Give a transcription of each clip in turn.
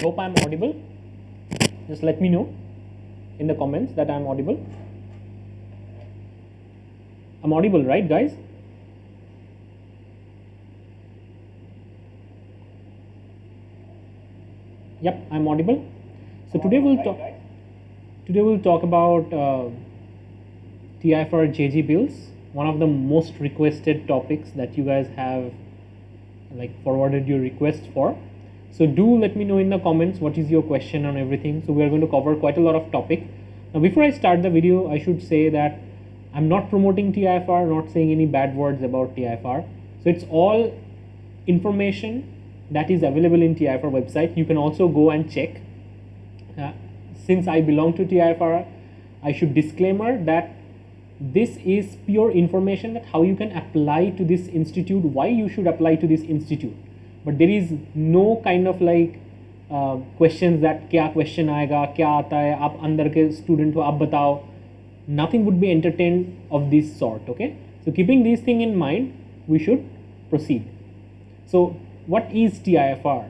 hope I'm audible. Just let me know in the comments that I'm audible. I'm audible, right, guys? Yep, I'm audible. So today we'll talk about TIFR JGEEbILS, one of the most requested topics that you guys have forwarded your requests for. So do let me know in the comments what is your question on everything. So we are going to cover quite a lot of topic. Now before I start the video, I should say that I'm not promoting TIFR, not saying any bad words about TIFR. So it's all information that is available in TIFR website. You can also go and check. Since I belong to TIFR, I should disclaimer that this is pure information that how you can apply to this institute, why you should apply to this institute. But there is no kind of questions that kya question aayega, kya aata hai, aap andar ke student ho, aap batao. Nothing would be entertained of this sort, okay? So keeping these things in mind, we should proceed. So what is TIFR?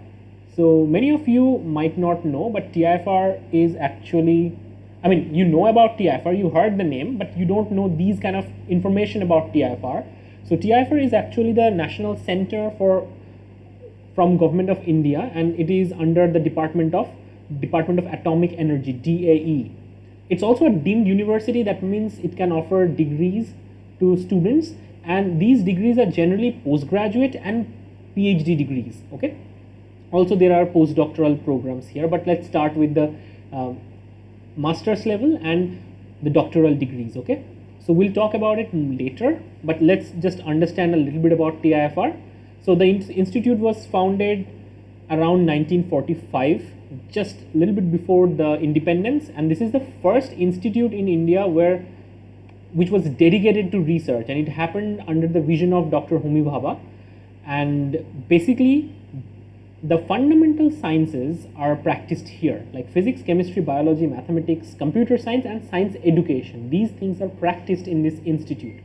So many of you might not know, but TIFR is actually, I mean, you know about TIFR, you heard the name, but you don't know these kind of information about TIFR. So TIFR is actually the National Center from Government of India, and it is under the Department of Atomic Energy, DAE. It's also a deemed university. That means it can offer degrees to students, and these degrees are generally postgraduate and PhD degrees, okay? Also there are postdoctoral programs here, but let's start with the master's level and the doctoral degrees, okay? So we'll talk about it later, but let's just understand a little bit about TIFR. So the institute was founded around 1945, just a little bit before the independence, and this is the first institute in India which was dedicated to research, and it happened under the vision of Dr. Homi Bhabha. And basically the fundamental sciences are practiced here, like physics, chemistry, biology, mathematics, computer science, and science education. These things are practiced in this institute.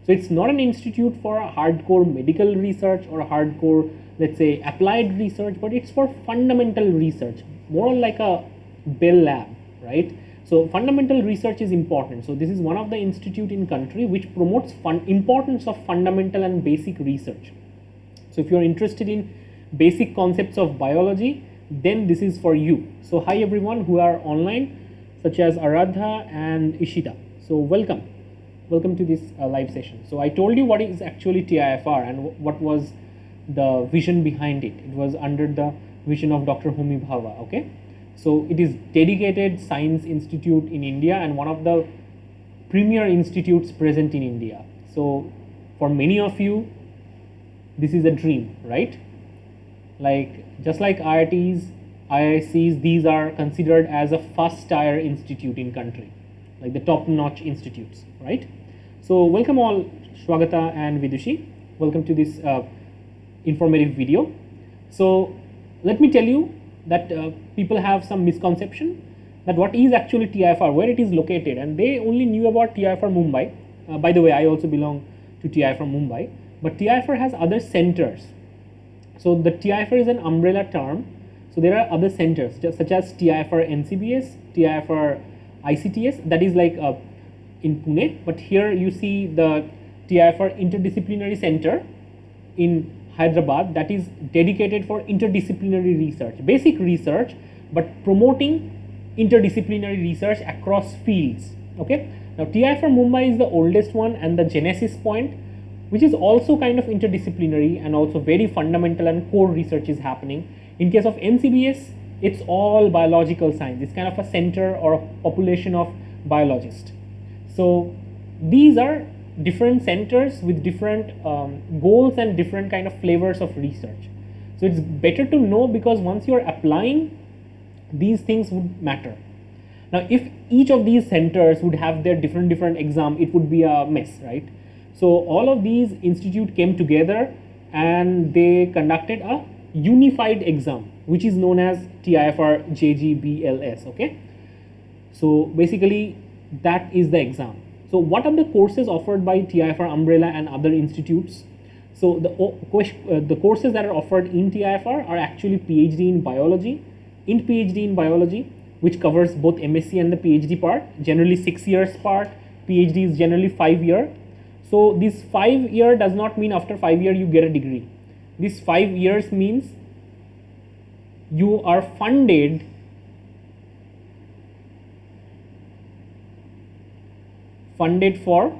So it's not an institute for a hardcore medical research or a hardcore, let's say, applied research, but it's for fundamental research, more like a Bell lab, right? So fundamental research is important. So this is one of the institute in country which promotes importance of fundamental and basic research. So if you're interested in basic concepts of biology, then this is for you. So hi everyone who are online, such as Aradha and Ishita. So welcome to this live session. So I told you what is actually TIFR and what was the vision behind it. It was under the vision of Dr. Homi Bhabha, okay? So it is dedicated science institute in India and one of the premier institutes present in India. So for many of you, this is a dream, right? Just like IITs, IICs, these are considered as a first tier institute in country, like the top-notch institutes, right? So welcome all, Swagata and Vidushi. Welcome to this informative video. So let me tell you that people have some misconception that what is actually TIFR, where it is located, and they only knew about TIFR Mumbai. By the way, I also belong to TIFR Mumbai, but TIFR has other centers. So the TIFR is an umbrella term. So there are other centers such as TIFR NCBS, TIFR ICTS, that is in Pune, but here you see the TIFR Interdisciplinary Center in Hyderabad that is dedicated for interdisciplinary research, basic research, but promoting interdisciplinary research across fields, okay? Now TIFR Mumbai is the oldest one and the genesis point, which is also kind of interdisciplinary and also very fundamental and core research is happening. In case of NCBS, it's all biological science. It's kind of a center or a population of biologists. So these are different centers with different goals and different kind of flavors of research. So it's better to know, because once you're applying, these things would matter. Now if each of these centers would have their different exam, it would be a mess, right? So all of these institutes came together and they conducted a unified exam, which is known as TIFR JGEEbILS, okay? So basically that is the exam. So what are the courses offered by TIFR umbrella and other institutes? So the courses that are offered in TIFR are actually PhD in biology, INT PhD in biology, which covers both MSc and the PhD part, generally 6 years part. PhD is generally 5 year. So this 5 year does not mean after 5 years you get a degree. This 5 years means you are funded for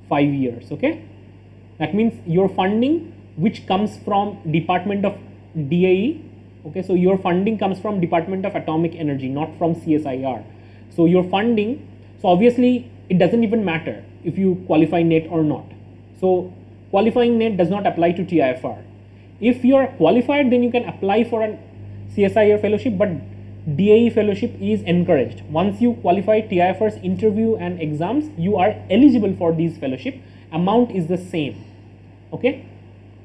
5 years. Okay, that means your funding, which comes from Department of DAE. Okay, so your funding comes from Department of Atomic Energy, not from CSIR. So your funding, so obviously it doesn't even matter if you qualify NET or not. So qualifying NET does not apply to TIFR. If you are qualified, then you can apply for a CSIR fellowship, but DAE fellowship is encouraged. Once you qualify TIFR's interview and exams, you are eligible for these fellowship. Amount is the same. Okay,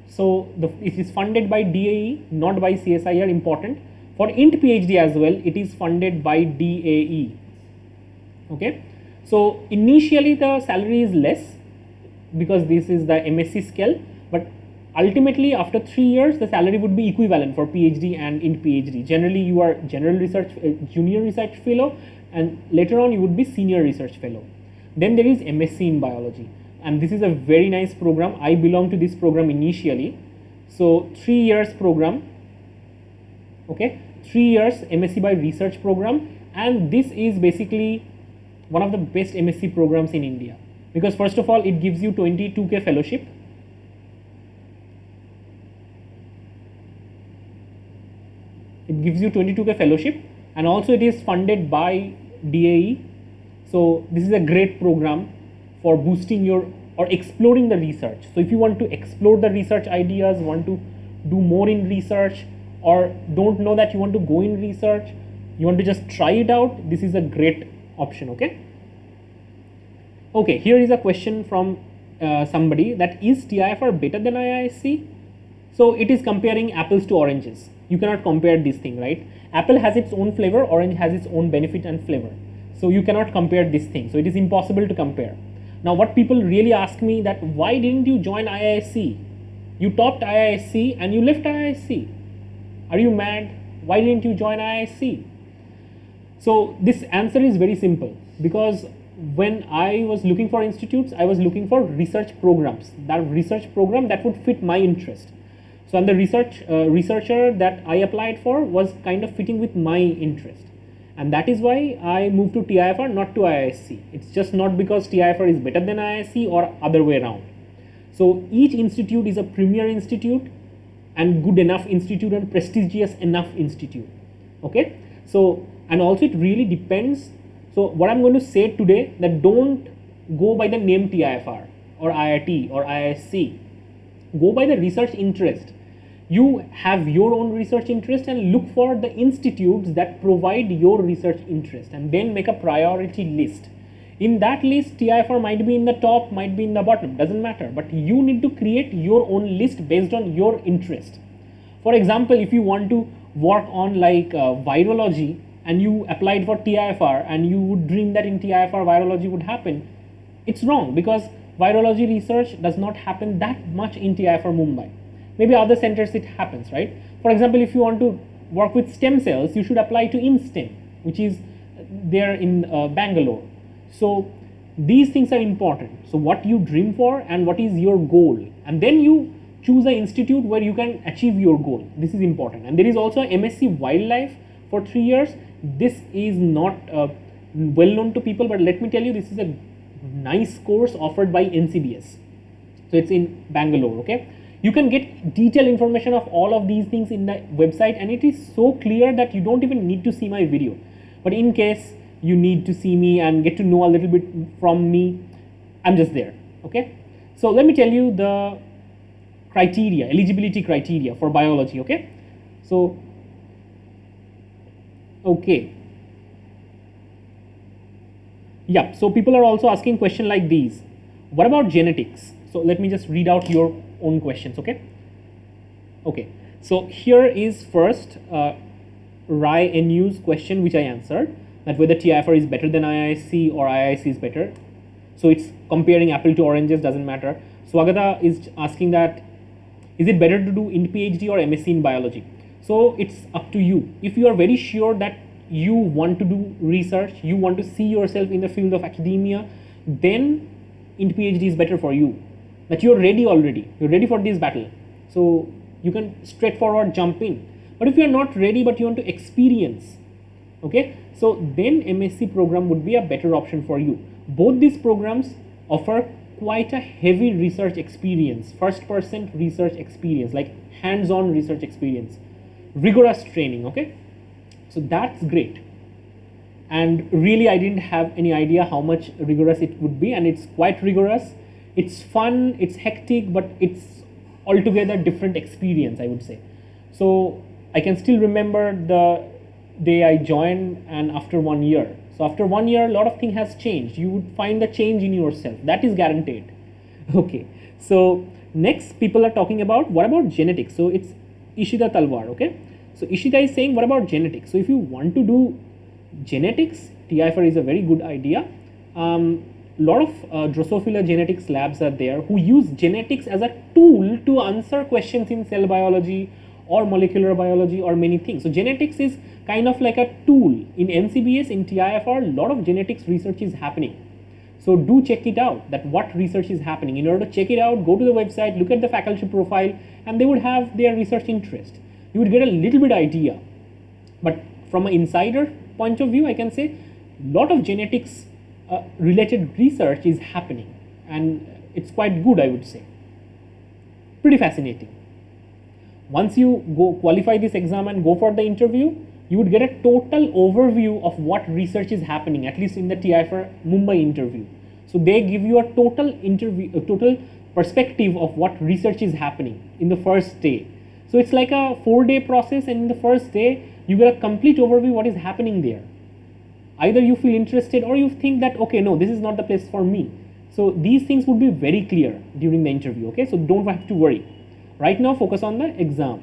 so it is funded by DAE, not by CSIR. Important. For INT PhD as well, it is funded by DAE. Okay, so initially the salary is less because this is the MSc scale, but ultimately after 3 years the salary would be equivalent for PhD and INT PhD. Generally you are general research junior research fellow, and later on you would be senior research fellow. Then there is MSc in biology, and this is a very nice program. I belong to this program initially. So 3 years program. Okay, 3 years MSc by research program, and this is basically one of the best MSc programs in India, because first of all it gives you 22K fellowship. It gives you 22K fellowship, and also it is funded by DAE. So this is a great program for boosting your or exploring the research. So if you want to explore the research ideas, want to do more in research, or don't know that you want to go in research, you want to just try it out, this is a great option. Okay. Okay, here is a question from somebody, that is TIFR better than IISc? So it is comparing apples to oranges. You cannot compare this thing, right? Apple has its own flavor, orange has its own benefit and flavor. So you cannot compare this thing. So it is impossible to compare. Now what people really ask me, that why didn't you join IISc? You topped IISc and you left IISc. Are you mad? Why didn't you join IISc? So this answer is very simple, because when I was looking for institutes, I was looking for research programs, that research program that would fit my interest. So and the researcher that I applied for was kind of fitting with my interest, and that is why I moved to TIFR, not to IISc. It's just not because TIFR is better than IISc or other way around. So each institute is a premier institute and good enough institute and prestigious enough institute. Okay, so and also it really depends. So what I'm going to say today, that don't go by the name TIFR or IIT or IISc. Go by the research interest. You have your own research interest and look for the institutes that provide your research interest, and then make a priority list. In that list, TIFR might be in the top, might be in the bottom, doesn't matter, but you need to create your own list based on your interest. For example, if you want to work on like virology, and you applied for TIFR and you would dream that in TIFR virology would happen, it's wrong, because virology research does not happen that much in TIFR Mumbai. Maybe other centers it happens, right? For example, if you want to work with stem cells, you should apply to InStem, which is there in Bangalore. So these things are important. So what you dream for and what is your goal, and then you choose an institute where you can achieve your goal. This is important. And there is also MSc Wildlife for 3 years. This is not well known to people, but let me tell you, this is a nice course offered by NCBS. So it's in Bangalore. Okay, you can get detailed information of all of these things in the website, and it is so clear that you don't even need to see my video. But in case you need to see me and get to know a little bit from me, I'm just there. Okay, so let me tell you the criteria, eligibility criteria for biology. Okay, so okay, yeah, so people are also asking questions like these. What about genetics? So let me just read out your own questions. Okay, okay, so here is first Rai NU's question, which I answered, that whether TIFR is better than IISc or IISc is better. So it's comparing apple to oranges, doesn't matter. Swagata is asking that, is it better to do INT PhD or MSc in biology? So it's up to you. If you are very sure that you want to do research, you want to see yourself in the field of academia, then into PhD is better for you. That you're ready already, you're ready for this battle. So you can straightforward jump in. But if you're not ready but you want to experience, okay, so then MSc program would be a better option for you. Both these programs offer quite a heavy research experience, first person research experience, like hands-on research experience, rigorous training, okay. So that's great. And really I didn't have any idea how much rigorous it would be, and it's quite rigorous. It's fun, it's hectic, but it's altogether different experience, I would say. So I can still remember the day I joined, and after 1 year. So after 1 year, a lot of things has changed. You would find the change in yourself. That is guaranteed. Okay. So next people are talking about, what about genetics? So it's Ishita Talwar, okay. So Ishita is saying, what about genetics? So if you want to do genetics, TIFR is a very good idea. Lot of Drosophila genetics labs are there who use genetics as a tool to answer questions in cell biology or molecular biology or many things. So genetics is kind of like a tool. In NCBS, in TIFR, a lot of genetics research is happening. So do check it out, that what research is happening. In order to check it out, go to the website, look at the faculty profile, and they would have their research interest. You would get a little bit idea. But from an insider point of view, I can say a lot of genetics related research is happening, and it's quite good, I would say. Pretty fascinating. Once you go qualify this exam and go for the interview, you would get a total overview of what research is happening, at least in the TIFR Mumbai interview. So they give you a total interview, a total perspective of what research is happening in the first day. So it's like a 4-day process, and in the first day, you get a complete overview what is happening there. Either you feel interested or you think that, okay, no, this is not the place for me. So these things would be very clear during the interview, okay? So don't have to worry. Right now, focus on the exam.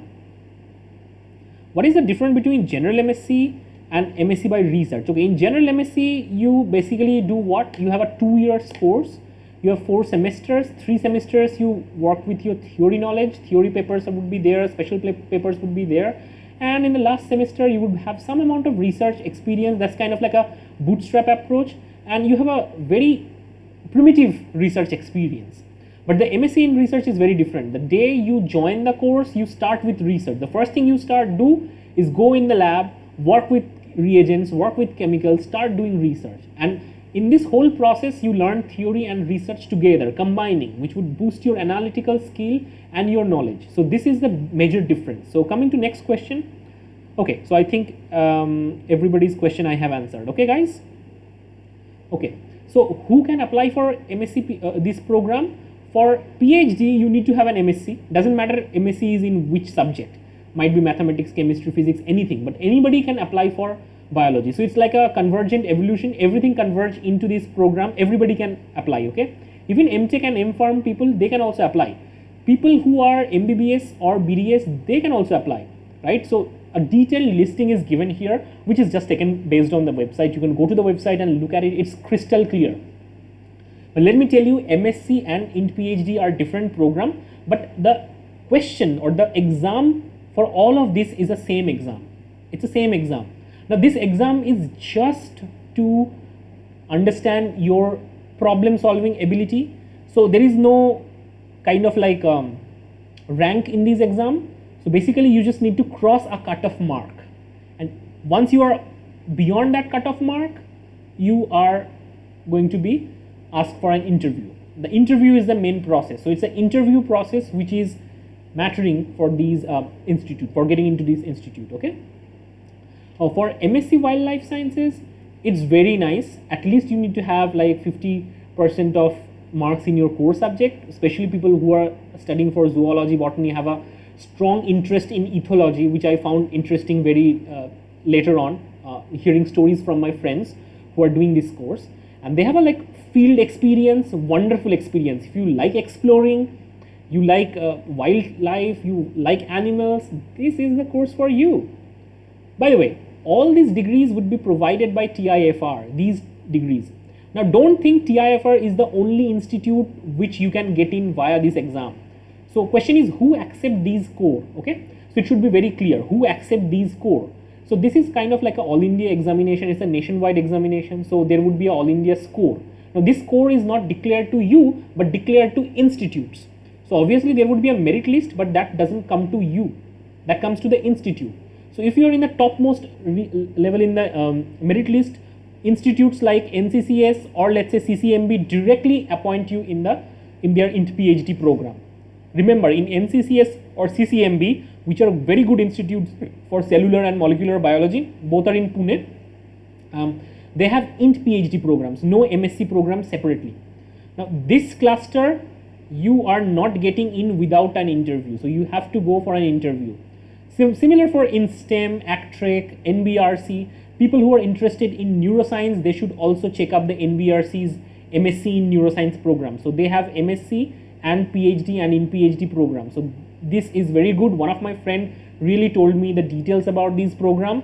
What is the difference between general MSc and MSc by research? Okay, in general MSc, you basically do what? You have a 2-year course. You have 4 semesters, 3 semesters you work with your theory knowledge, theory papers would be there, special papers would be there. And in the last semester, you would have some amount of research experience. That's kind of like a bootstrap approach. And you have a very primitive research experience. But the MSc in research is very different. The day you join the course, you start with research. The first thing you do is go in the lab, work with reagents, work with chemicals, start doing research. And in this whole process, you learn theory and research together, combining, which would boost your analytical skill and your knowledge. So this is the major difference. So coming to next question. Okay, so I think everybody's question I have answered. Okay, guys? Okay, so who can apply for MSc, this program? For PhD, you need to have an MSc. Doesn't matter MSc is in which subject. Might be mathematics, chemistry, physics, anything. But anybody can apply for biology. So it's like a convergent evolution. Everything converge into this program. Everybody can apply, okay? Even MTech and MPharm people, they can also apply. People who are MBBS or BDS, they can also apply, right? So a detailed listing is given here, which is just taken based on the website. You can go to the website and look at it. It's crystal clear. But let me tell you, MSc and PhD are different program, but the question or the exam for all of this is the same exam. It's the same exam. Now this exam is just to understand your problem solving ability. So there is no kind of like rank in this exam. So basically you just need to cross a cutoff mark. And once you are beyond that cutoff mark, you are going to be asked for an interview. The interview is the main process. So it's an interview process which is mattering for these institute, for getting into this institute, okay? For MSc Wildlife Sciences, it's very nice. At least you need to have like 50% of marks in your core subject, especially people who are studying for zoology, botany, have a strong interest in ethology, which I found interesting very later on, hearing stories from my friends who are doing this course. And they have a like field experience, wonderful experience. If you like exploring, you like wildlife, you like animals, this is the course for you. By the way, all these degrees would be provided by TIFR, these degrees. Now don't think TIFR is the only institute which you can get in via this exam. So question is, who accept these core, okay? So it should be very clear who accept these score. So this is kind of like a all India examination. It's a nationwide examination, so there would be a all India score. Now this score is not declared to you but declared to institutes. So obviously there would be a merit list, but that doesn't come to you, that comes to the institute. So if you are in the topmost level in the merit list, institutes like NCCS or let's say CCMB directly appoint you in their PhD program. Remember, in NCCS or CCMB, which are very good institutes for cellular and molecular biology, both are in Pune, they have INT PhD programs, no MSc programs separately. Now this cluster, you are not getting in without an interview, so you have to go for an interview. Similar for InSTEM, ACTREC, NBRC. People who are interested in neuroscience, they should also check up the NBRC's MSc in neuroscience program. So they have MSc and PhD and in PhD program. So this is very good. One of my friend really told me the details about these program.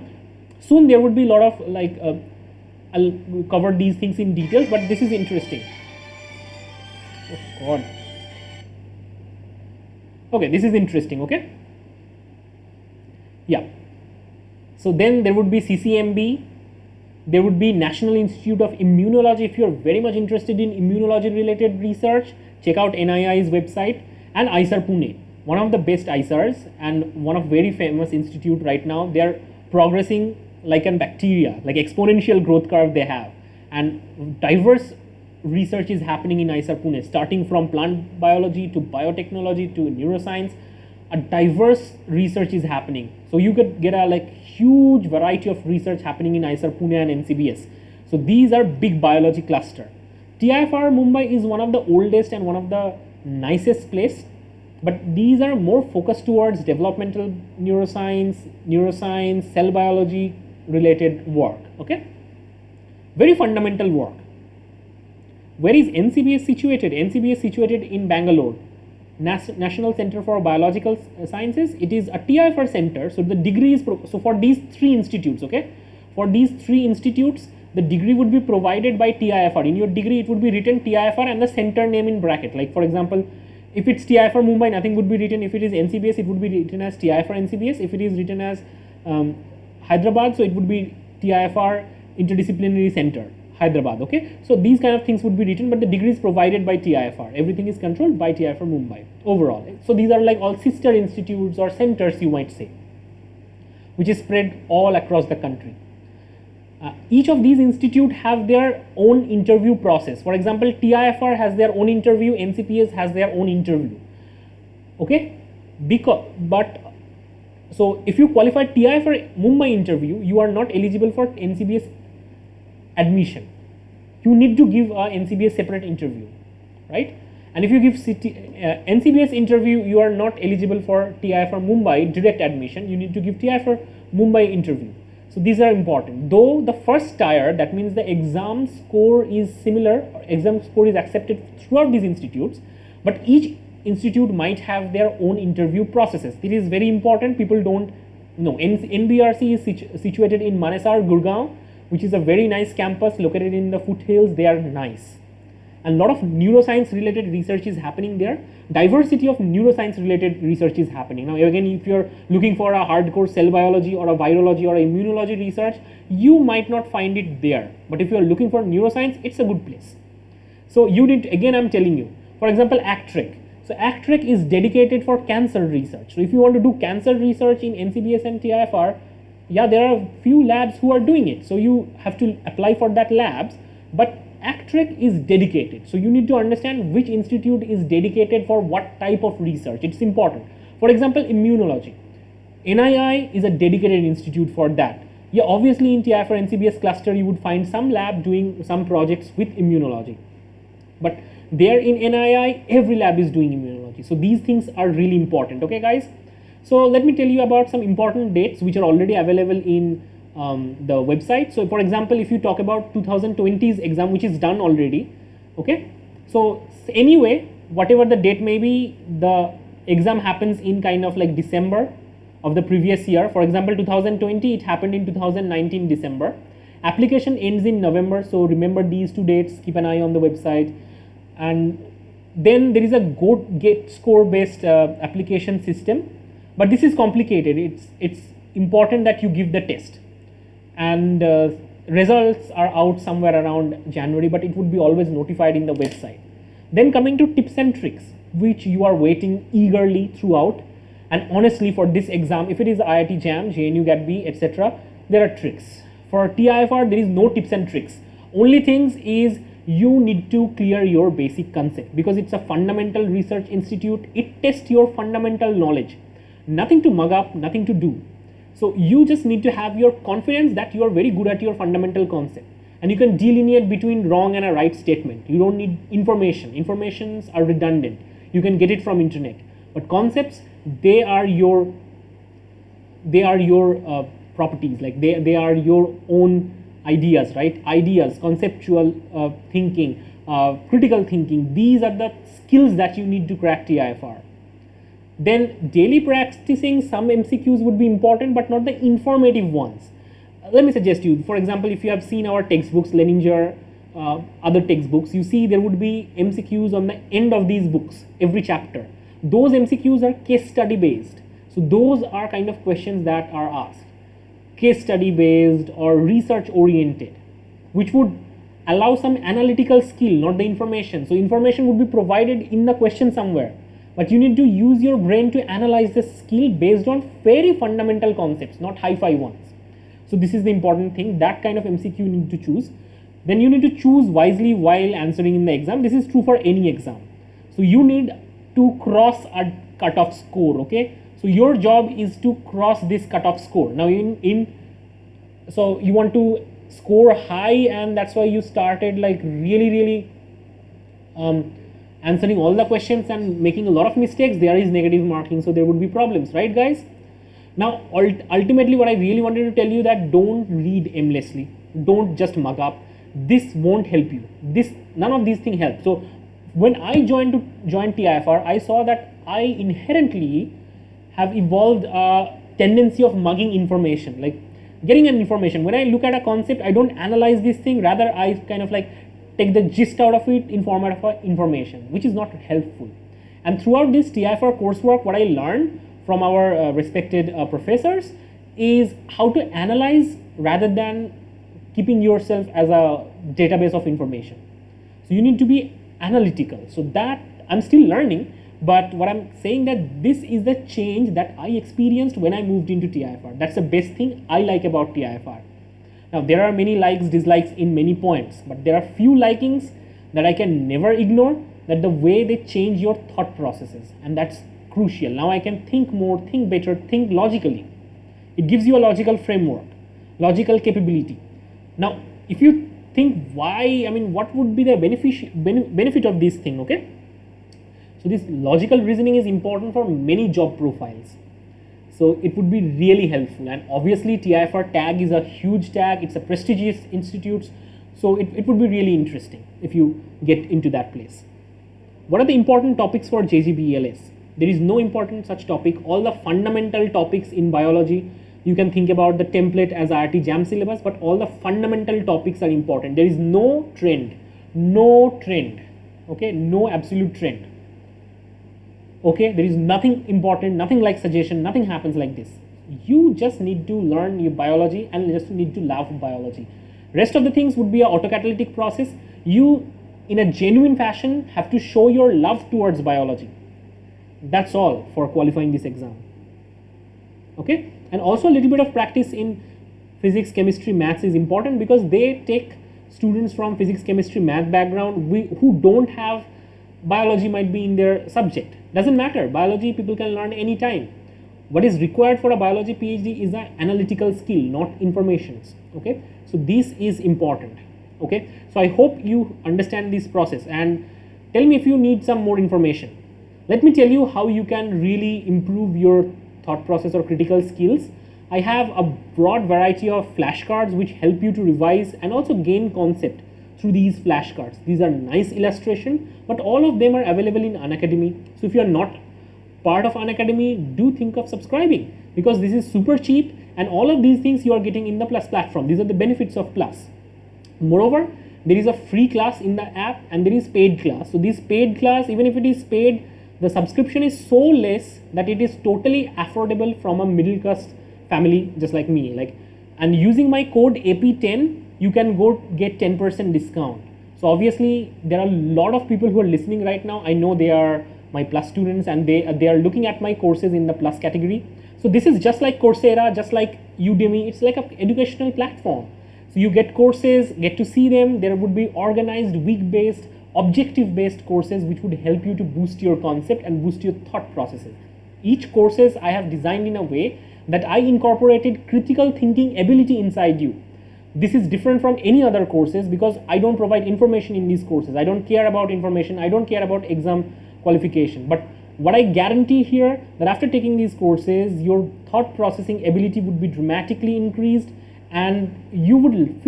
Soon there would be a lot of like, I'll cover these things in details, but this is interesting. Oh God. Okay, this is interesting, okay? Yeah. So then there would be CCMB, there would be National Institute of Immunology. If you are very much interested in immunology related research, check out NII's website, and IISER Pune, one of the best IISERs and one of very famous institute right now. They are progressing like a bacteria, like exponential growth curve they have, and diverse research is happening in IISER Pune, starting from plant biology to biotechnology to neuroscience. A diverse research is happening, so you could get a like huge variety of research happening in IISER Pune and NCBS. So these are big biology cluster. TIFR Mumbai is one of the oldest and one of the nicest place, but these are more focused towards developmental neuroscience, cell biology related work. Okay, very fundamental work. Where is NCBS situated? NCBS situated in Bangalore, National Center for Biological Sciences. It is a TIFR center. So the degree is so for these three institutes. Okay, for these three institutes, the degree would be provided by TIFR. In your degree, it would be written TIFR and the center name in bracket. Like for example, if it's TIFR Mumbai, nothing would be written. If it is NCBS, it would be written as TIFR NCBS. If it is written as Hyderabad, so it would be TIFR Interdisciplinary Center, Hyderabad. Okay, so these kind of things would be written, but the degree is provided by TIFR. Everything is controlled by TIFR Mumbai overall. So these are like all sister institutes or centers, you might say, which is spread all across the country. Each of these institutes have their own interview process. For example, TIFR has their own interview, NCPS has their own interview. Okay, so if you qualify TIFR Mumbai interview, you are not eligible for NCBS admission. You need to give a NCBS separate interview, right? And if you give NCBS interview, you are not eligible for TIFR Mumbai direct admission. You need to give TIFR Mumbai interview. So these are important. Though the first tier, that means the exam score is similar, exam score is accepted throughout these institutes, but each institute might have their own interview processes. It is very important. People don't know. NBRC is situated in Manesar, Gurgaon, which is a very nice campus located in the foothills. They are nice. And a lot of neuroscience related research is happening there. Diversity of neuroscience related research is happening. Now again, if you're looking for a hardcore cell biology or a virology or a immunology research, you might not find it there. But if you're looking for neuroscience, it's a good place. So you need, again I'm telling you, for example, ACTREC. So ACTREC is dedicated for cancer research. So if you want to do cancer research in NCBS and TIFR, yeah, there are few labs who are doing it. So you have to apply for that labs, but ACTREC is dedicated. So you need to understand which institute is dedicated for what type of research. It's important. For example, immunology. NII is a dedicated institute for that. Yeah, obviously in TIFR NCBS cluster, you would find some lab doing some projects with immunology. But there in NII, every lab is doing immunology. So these things are really important. Okay, guys. So let me tell you about some important dates which are already available in the website. So for example, if you talk about 2020's exam, which is done already, okay, so anyway, whatever the date may be, the exam happens in kind of like December of the previous year. For example, 2020, it happened in 2019 December. Application ends in November, so remember these two dates, keep an eye on the website. And then there is a GATE score based application system. But this is complicated. It's important that you give the test, and results are out somewhere around January, but it would be always notified in the website. Then coming to tips and tricks, which you are waiting eagerly throughout. And honestly, for this exam, if it is IIT-JAM, JNU, GATB, etc., there are tricks. For TIFR, there is no tips and tricks. Only things is you need to clear your basic concept, because it's a fundamental research institute. It tests your fundamental knowledge. Nothing to mug up, nothing to do. So you just need to have your confidence that you are very good at your fundamental concept, and you can delineate between wrong and a right statement. You don't need information. Informations are redundant. You can get it from internet. But concepts, they are your properties. Like they are your own ideas, right? Ideas, conceptual thinking, critical thinking. These are the skills that you need to crack TIFR. Then daily practicing some MCQs would be important, but not the informative ones. Let me suggest you, for example, if you have seen our textbooks, Leninger, other textbooks, you see there would be MCQs on the end of these books, every chapter. Those MCQs are case study based. So those are kind of questions that are asked. Case study based or research oriented, which would allow some analytical skill, not the information. So information would be provided in the question somewhere, but you need to use your brain to analyze the skill based on very fundamental concepts, not hi-fi ones. So this is the important thing. That kind of MCQ you need to choose. Then you need to choose wisely while answering in the exam. This is true for any exam. So you need to cross a cutoff score, okay? So your job is to cross this cutoff score. Now so you want to score high, and that's why you started like really answering all the questions and making a lot of mistakes. There is negative marking, so there would be problems, right guys? Now ultimately what I really wanted to tell you, that don't read aimlessly. Don't just mug up. This won't help you. None of these things help. So when I joined TIFR, I saw that I inherently have evolved a tendency of mugging information, like getting an information. When I look at a concept, I don't analyze this thing. Rather, I kind of like take the gist out of it in format of information, which is not helpful. And throughout this TIFR coursework, what I learned from our respected professors is how to analyze rather than keeping yourself as a database of information. So you need to be analytical. So that I'm still learning, but what I'm saying that this is the change that I experienced when I moved into TIFR. That's the best thing I like about TIFR. Now there are many likes, dislikes in many points, but there are few likings that I can never ignore, that the way they change your thought processes, and that's crucial. Now I can think more, think better, think logically. It gives you a logical framework, logical capability. Now if you think why, what would be the benefit of this thing, okay? So this logical reasoning is important for many job profiles. So it would be really helpful, and obviously TIFR tag is a huge tag. It's a prestigious institute, so it would be really interesting if you get into that place. What are the important topics for JGEEbILS? There is no important such topic. All the fundamental topics in biology, you can think about the template as IIT-JAM syllabus, but all the fundamental topics are important. There is no trend, okay, no absolute trend. Okay, there is nothing important, nothing like suggestion, nothing happens like this. You just need to learn your biology and just need to love biology. Rest of the things would be an autocatalytic process. You, in a genuine fashion, have to show your love towards biology. That's all for qualifying this exam. Okay, and also a little bit of practice in physics, chemistry, maths is important, because they take students from physics, chemistry, math background who don't have biology might be in their subject. Doesn't matter. Biology people can learn anytime. What is required for a biology PhD is an analytical skill, not informations. Okay, so this is important. Okay, so I hope you understand this process, and tell me if you need some more information. Let me tell you how you can really improve your thought process or critical skills. I have a broad variety of flashcards which help you to revise and also gain concept through these flashcards. These are nice illustration, but all of them are available in Unacademy. So if you are not part of Unacademy, do think of subscribing, because this is super cheap, and all of these things you are getting in the Plus platform. These are the benefits of Plus. Moreover, there is a free class in the app and there is paid class. So this paid class, even if it is paid, the subscription is so less that it is totally affordable from a middle class family just like me. Like, and using my code AP10, you can go get 10% discount. So obviously there are a lot of people who are listening right now. I know they are my plus students and they are looking at my courses in the plus category. So this is just like Coursera, just like Udemy. It's like an educational platform. So you get courses, get to see them. There would be organized, week-based, objective-based courses which would help you to boost your concept and boost your thought processes. Each courses I have designed in a way that I incorporated critical thinking ability inside you. This is different from any other courses because I don't provide information in these courses. I don't care about information. I don't care about exam qualification. But what I guarantee here that after taking these courses, your thought processing ability would be dramatically increased and you would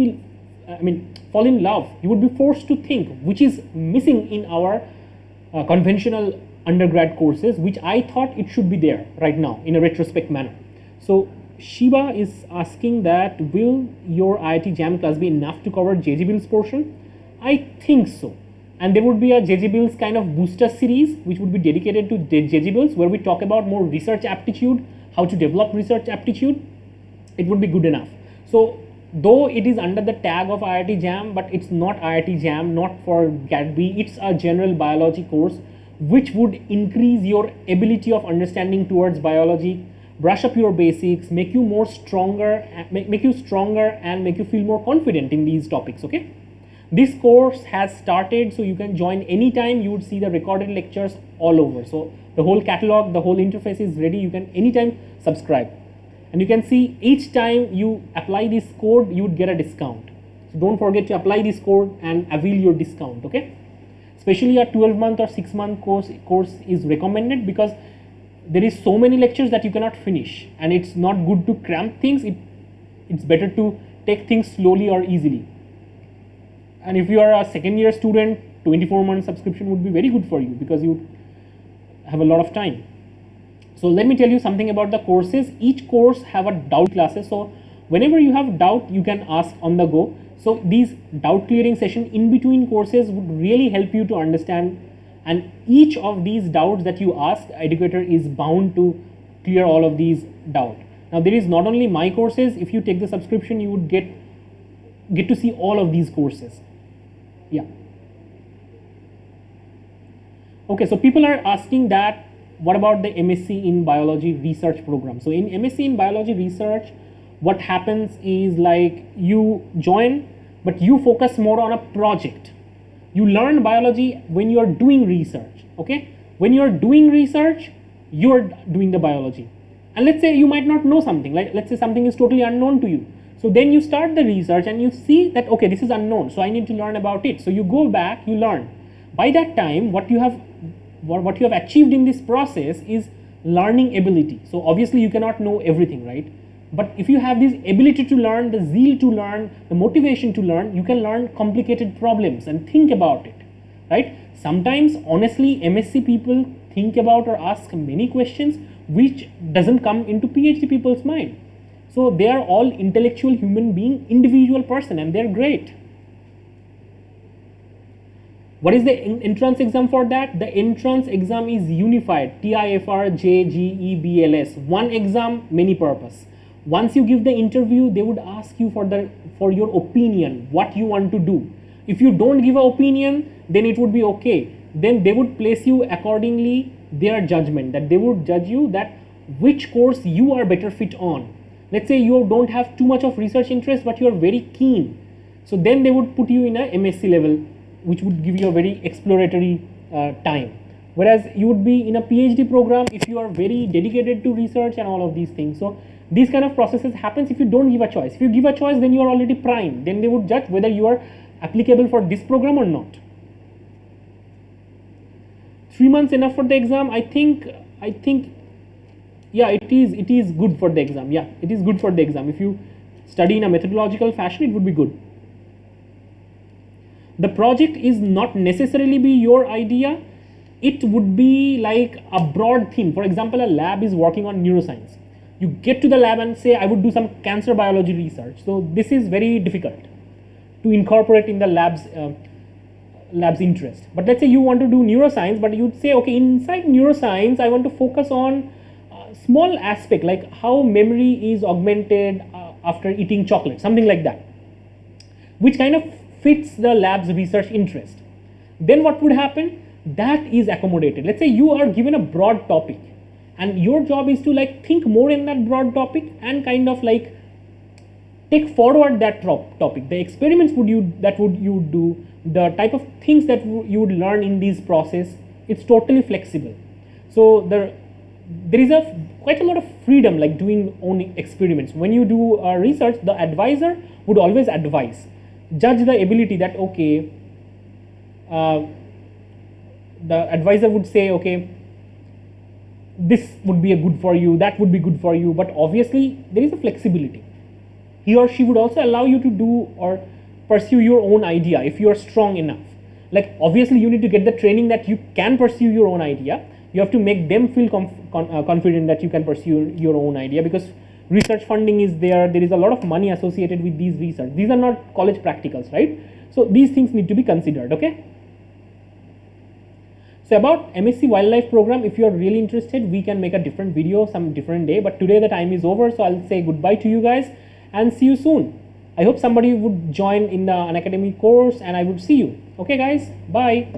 fall in love. You would be forced to think, which is missing in our conventional undergrad courses, which I thought it should be there right now in a retrospect manner. So Shiba is asking that will your IIT-JAM class be enough to cover JGEEbILS portion? I think so. And there would be a JGEEbILS kind of booster series which would be dedicated to JGEEbILS, where we talk about more research aptitude, how to develop research aptitude. It would be good enough. So though it is under the tag of IIT-JAM, but it's not IIT-JAM, not for GATB, it's a general biology course which would increase your ability of understanding towards biology, brush up your basics, make you more stronger, make you stronger and make you feel more confident in these topics. Okay, this course has started, so you can join anytime. You would see the recorded lectures all over. So the whole catalog, the whole interface is ready. You can anytime subscribe, and you can see each time you apply this code, you would get a discount. So don't forget to apply this code and avail your discount. Okay, especially a 12-month or 6-month course is recommended because there is so many lectures that you cannot finish, and it's not good to cram things. It's better to take things slowly or easily. And if you are a second year student, 24-month subscription would be very good for you because you have a lot of time. So let me tell you something about the courses. Each course have a doubt classes. So whenever you have doubt, you can ask on the go. So these doubt clearing session in between courses would really help you to understand, and each of these doubts that you ask, educator is bound to clear all of these doubts. Now there is not only my courses. If you take the subscription, you would get to see all of these courses. Yeah. Okay, so people are asking that what about the MSc in biology research program? So in MSc in biology research, what happens is like you join, but you focus more on a project. You learn biology when you are doing research. Okay, when you are doing research, you are doing the biology. And let's say you might not know something, like let's say something is totally unknown to you. So then you start the research and you see that, okay, this is unknown, so I need to learn about it. So you go back, you learn. By that time, what you have achieved in this process is learning ability. So obviously you cannot know everything, right? But if you have this ability to learn, the zeal to learn, the motivation to learn, you can learn complicated problems and think about it, right? Sometimes, honestly, MSc people think about or ask many questions which doesn't come into PhD people's mind. So they are all intellectual human being, individual person, and they're great. What is the entrance exam for that? The entrance exam is unified, TIFR JGEEbILS. One exam, many purpose. Once you give the interview, they would ask you for your opinion, what you want to do. If you don't give an opinion, then it would be okay. Then they would place you accordingly, their judgment, that they would judge you that which course you are better fit on. Let's say you don't have too much of research interest, but you are very keen. So then they would put you in a MSc level, which would give you a very exploratory time. Whereas you would be in a PhD program if you are very dedicated to research and all of these things. So these kind of processes happens if you don't give a choice. If you give a choice, then you are already primed. Then they would judge whether you are applicable for this program or not. 3 months enough for the exam? I think yeah, it is good for the exam. Yeah, it is good for the exam. If you study in a methodological fashion, it would be good. The project is not necessarily be your idea. It would be like a broad theme. For example, a lab is working on neuroscience. You get to the lab and say, I would do some cancer biology research. So this is very difficult to incorporate in the lab's lab's interest. But let's say you want to do neuroscience, but you'd say, okay, inside neuroscience, I want to focus on small aspect like how memory is augmented after eating chocolate, something like that, which kind of fits the lab's research interest. Then what would happen? That is accommodated. Let's say you are given a broad topic and your job is to like think more in that broad topic and kind of like take forward that topic. The experiments you would do, the type of things that you would learn in this process, it's totally flexible. So there is quite a lot of freedom like doing own experiments. When you do research, the advisor would always advise, judge the ability that okay, the advisor would say, okay, this would be a good for you, that would be good for you, but obviously there is a flexibility. He or she would also allow you to do or pursue your own idea if you are strong enough. Like obviously you need to get the training that you can pursue your own idea. You have to make them feel confident that you can pursue your own idea, because research funding is there. There is a lot of money associated with these research. These are not college practicals, right? So these things need to be considered, okay? So about MSc Wildlife program, if you are really interested, we can make a different video some different day. But today the time is over, so I'll say goodbye to you guys and see you soon. I hope somebody would join in the Unacademy course and I would see you. Okay guys, bye.